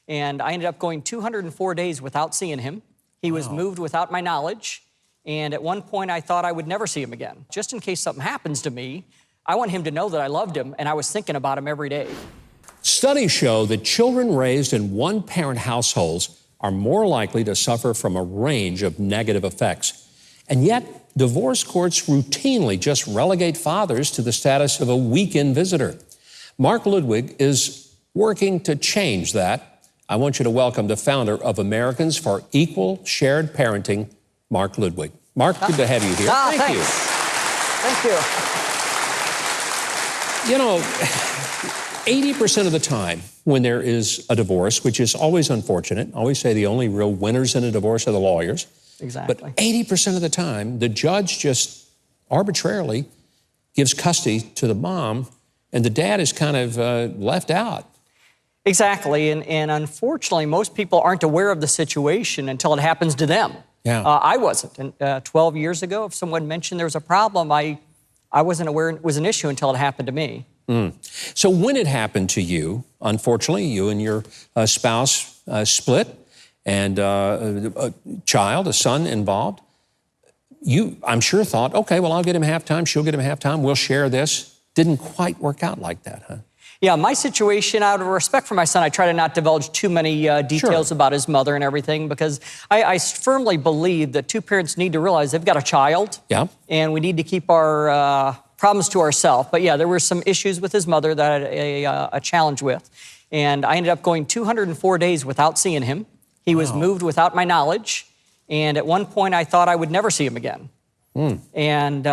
And I ended up going 204 days without seeing him. He was moved without my knowledge. And at one point, I thought I would never see him again. Just in case something happens to me, I want him to know that I loved him and I was thinking about him every day. Studies show that children raised in one-parent households are more likely to suffer from a range of negative effects. And yet, divorce courts routinely just relegate fathers to the status of a weekend visitor. Mark Ludwig is working to change that. I want you to welcome the founder of Americans for Equal Shared Parenting, Mark Ludwig. Mark, good to have you here. Thank you. Thank you. You know, 80% of the time when there is a divorce, which is always unfortunate, I always say the only real winners in a divorce are the lawyers. Exactly. But 80% of the time, the judge just arbitrarily gives custody to the mom, and the dad is kind of left out. Exactly, and unfortunately, most people aren't aware of the situation until it happens to them. Yeah. I wasn't. And 12 years ago, if someone mentioned there was a problem, I wasn't aware it was an issue until it happened to me. So when it happened to you, unfortunately, you and your spouse split, and a child, a son involved, you, I'm sure, thought, okay, well, I'll get him halftime, she'll get him halftime, we'll share this. Didn't quite work out like that, huh? Yeah, my situation, out of respect for my son, I try to not divulge too many details about his mother and everything, because I firmly believe that two parents need to realize they've got a child. Yeah. And we need to keep our problems to ourselves. But yeah, there were some issues with his mother that I had a challenge with. And I ended up going 204 days without seeing him. He was moved without my knowledge. And at one point, I thought I would never see him again. And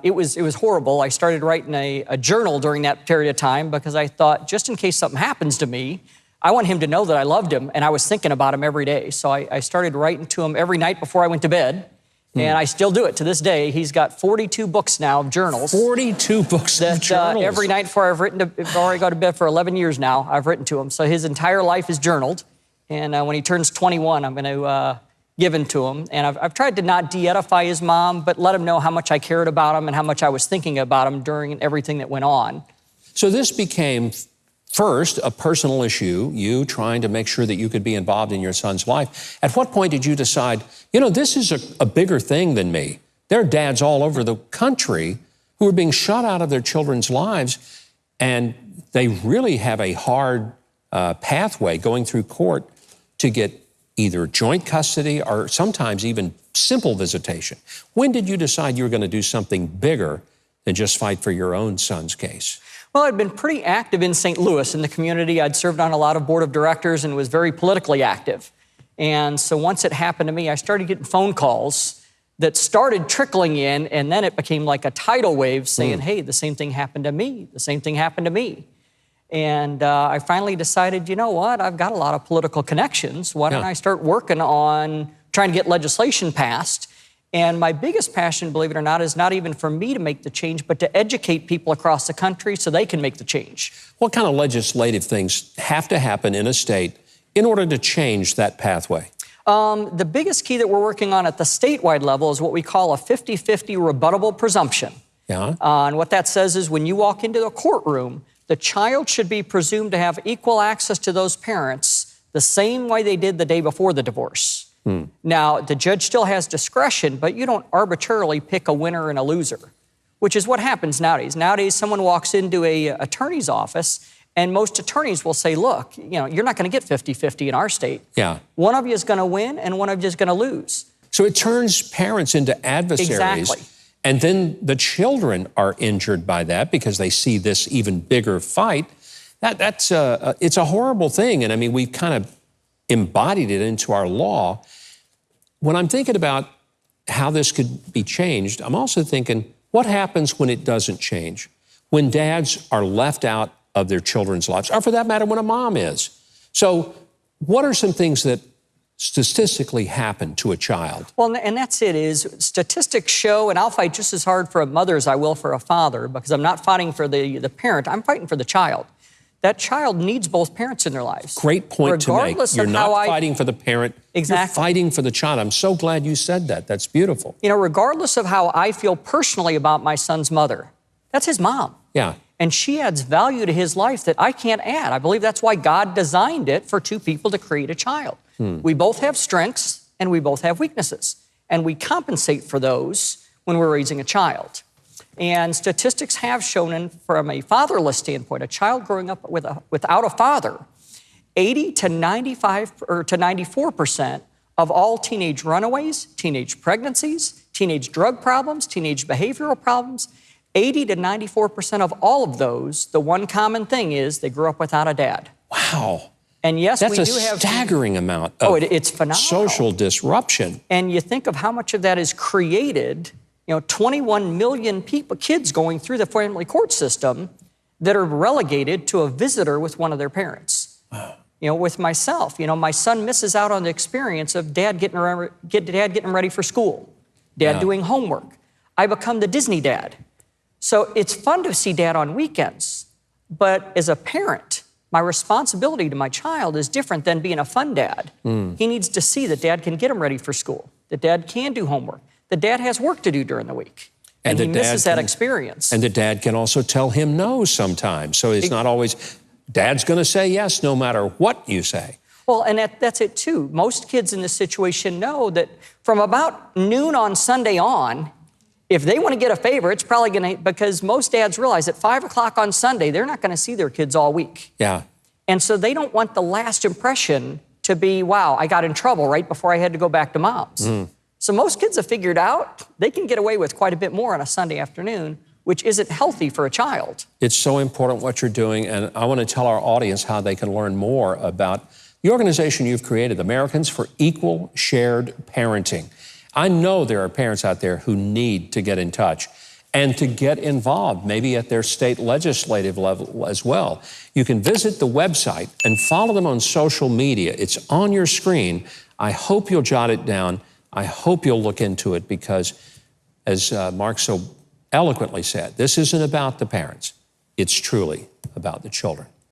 it was horrible. I started writing a journal during that period of time because I thought, just in case something happens to me, I want him to know that I loved him and I was thinking about him every day. So I started writing to him every night before I went to bed. And I still do it to this day. He's got 42 books now of journals. 42 books of journals? Every night before I go to bed for 11 years now, I've written to him. So his entire life is journaled. And when he turns 21, I'm going to given to him. And I've tried to not de-edify his mom, but let him know how much I cared about him and how much I was thinking about him during everything that went on. So this became, first, a personal issue, you trying to make sure that you could be involved in your son's life. At what point did you decide, you know, this is a bigger thing than me? There are dads all over the country who are being shut out of their children's lives, and they really have a hard pathway going through court to get either joint custody or sometimes even simple visitation. When did you decide you were going to do something bigger than just fight for your own son's case? Well, I'd been pretty active in St. Louis in the community. I'd served on a lot of board of directors and was very politically active. And so once it happened to me, I started getting phone calls that started trickling in, and then it became like a tidal wave saying, hey, the same thing happened to me. The same thing happened to me. And I finally decided, you know what, I've got a lot of political connections. Why don't I start working on trying to get legislation passed? And my biggest passion, believe it or not, is not even for me to make the change, but to educate people across the country so they can make the change. What kind of legislative things have to happen in a state in order to change that pathway? The biggest key that we're working on at the statewide level is what we call a 50-50 rebuttable presumption. Yeah. And what that says is when you walk into a courtroom, the child should be presumed to have equal access to those parents the same way they did the day before the divorce. Now, the judge still has discretion, but you don't arbitrarily pick a winner and a loser, which is what happens nowadays. Nowadays, someone walks into an attorney's office, and most attorneys will say, look, you know, you're not going to get 50-50 in our state. Yeah. One of you is going to win, and one of you is going to lose. So it turns parents into adversaries. Exactly. And then the children are injured by that because they see this even bigger fight. It's a horrible thing. And I mean, we've kind of embodied it into our law. When I'm thinking about how this could be changed, I'm also thinking, what happens when it doesn't change? When dads are left out of their children's lives, or for that matter, when a mom is. So what are some things that statistically happen to a child? Well, and that's it, is statistics show, and I'll fight just as hard for a mother as I will for a father, because I'm not fighting for the parent, I'm fighting for the child. That child needs both parents in their lives. Great point to make. You're not fighting for the parent, exactly. You're fighting for the child. I'm so glad you said that. That's beautiful. You know, regardless of how I feel personally about my son's mother, that's his mom. Yeah. And she adds value to his life that I can't add. I believe that's why God designed it for two people to create a child. We both have strengths and we both have weaknesses. And we compensate for those when we're raising a child. And statistics have shown, from a fatherless standpoint, a child growing up without a father, 80 to 95 or to 94% of all teenage runaways, teenage pregnancies, teenage drug problems, teenage behavioral problems, 80 to 94% of all of those, the one common thing is they grew up without a dad. Wow. And yes, That's we do have... a staggering amount of it's phenomenal. social disruption. And you think of how much of that is created, 21 million kids going through the family court system that are relegated to a visitor with one of their parents. Wow. With myself, my son misses out on the experience of dad getting ready for school, dad doing homework. I become the Disney dad. So it's fun to see dad on weekends, but as a parent, my responsibility to my child is different than being a fun dad. He needs to see that dad can get him ready for school, that dad can do homework, that dad has work to do during the week. And he misses that experience. And the dad can also tell him no sometimes. So it's not always, dad's going to say yes no matter what you say. Well, and that's it too. Most kids in this situation know that from about noon on Sunday on, if they want to get a favor, it's probably going to, because most dads realize at 5 o'clock on Sunday, they're not going to see their kids all week. Yeah. And so they don't want the last impression to be, wow, I got in trouble right before I had to go back to mom's. So most kids have figured out they can get away with quite a bit more on a Sunday afternoon, which isn't healthy for a child. It's so important what you're doing, and I want to tell our audience how they can learn more about the organization you've created, Americans for Equal Shared Parenting. I know there are parents out there who need to get in touch and to get involved, maybe at their state legislative level as well. You can visit the website and follow them on social media. It's on your screen. I hope you'll jot it down. I hope you'll look into it because, as Mark so eloquently said, this isn't about the parents. It's truly about the children.